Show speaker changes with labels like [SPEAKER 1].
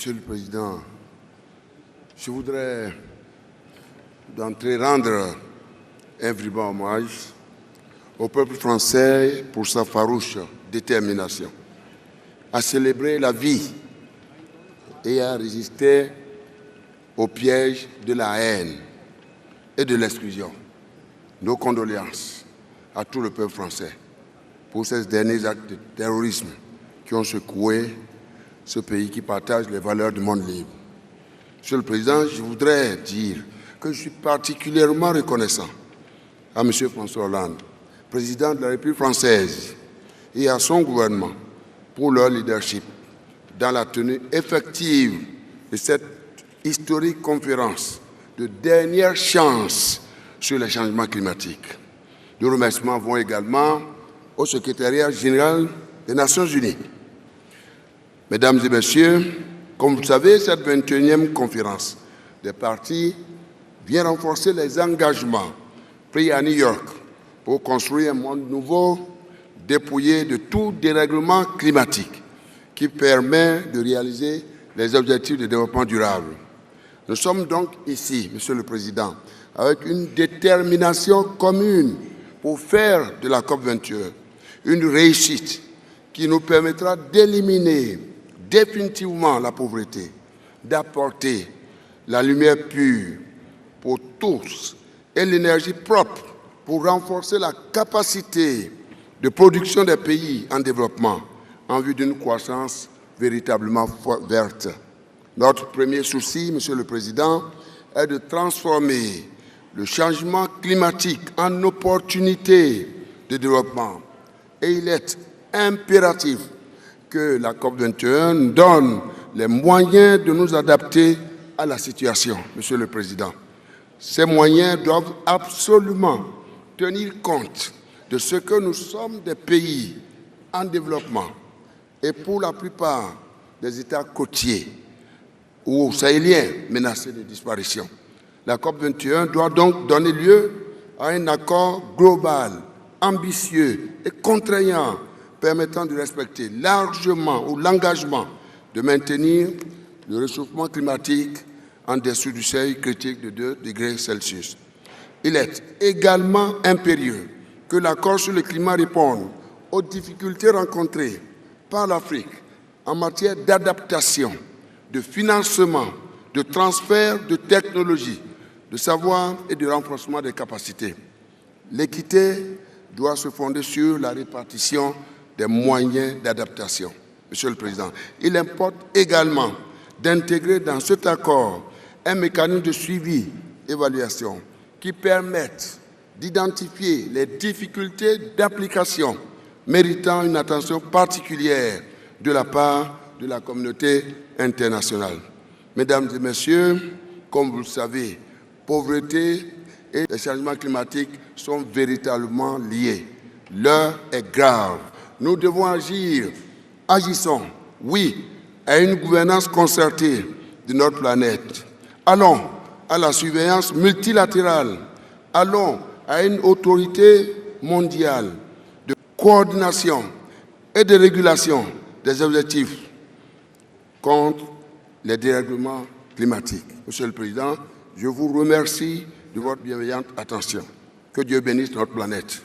[SPEAKER 1] Monsieur le Président, je voudrais d'entrée rendre un vibrant hommage au peuple français pour sa farouche détermination à célébrer la vie et à résister au piège de la haine et de l'exclusion. Nos condoléances à tout le peuple français pour ces derniers actes de terrorisme qui ont secoué ce pays qui partage les valeurs du monde libre. Monsieur le Président, je voudrais dire que je suis particulièrement reconnaissant à M. François Hollande, président de la République française, et à son gouvernement pour leur leadership dans la tenue effective de cette historique conférence de dernière chance sur les changements climatiques. Nos remerciements vont également au secrétariat général des Nations Unies. Mesdames et messieurs, comme vous le savez, cette 21e conférence des partis vient renforcer les engagements pris à New York pour construire un monde nouveau, dépouillé de tout dérèglement climatique qui permet de réaliser les objectifs de développement durable. Nous sommes donc ici, Monsieur le Président, avec une détermination commune pour faire de la COP21 une réussite qui nous permettra d'éliminer définitivement la pauvreté, d'apporter la lumière pure pour tous et l'énergie propre pour renforcer la capacité de production des pays en développement en vue d'une croissance véritablement verte. Notre premier souci, Monsieur le Président, est de transformer le changement climatique en opportunité de développement. Et il est impératif que la COP21 donne les moyens de nous adapter à la situation, Monsieur le Président. Ces moyens doivent absolument tenir compte de ce que nous sommes des pays en développement et pour la plupart des États côtiers ou sahéliens menacés de disparition. La COP21 doit donc donner lieu à un accord global, ambitieux et contraignant permettant de respecter largement l'engagement de maintenir le réchauffement climatique en dessous du seuil critique de 2 degrés Celsius. Il est également impérieux que l'accord sur le climat réponde aux difficultés rencontrées par l'Afrique en matière d'adaptation, de financement, de transfert de technologies, de savoir et de renforcement des capacités. L'équité doit se fonder sur la répartition des moyens d'adaptation. Monsieur le Président, il importe également d'intégrer dans cet accord un mécanisme de suivi, évaluation, qui permette d'identifier les difficultés d'application méritant une attention particulière de la part de la communauté internationale. Mesdames et messieurs, comme vous le savez, pauvreté et les changements climatiques sont véritablement liés. L'heure est grave. Nous devons agir. Agissons, oui, à une gouvernance concertée de notre planète. Allons à la surveillance multilatérale. Allons à une autorité mondiale de coordination et de régulation des objectifs contre les dérèglements climatiques. Monsieur le Président, je vous remercie de votre bienveillante attention. Que Dieu bénisse notre planète.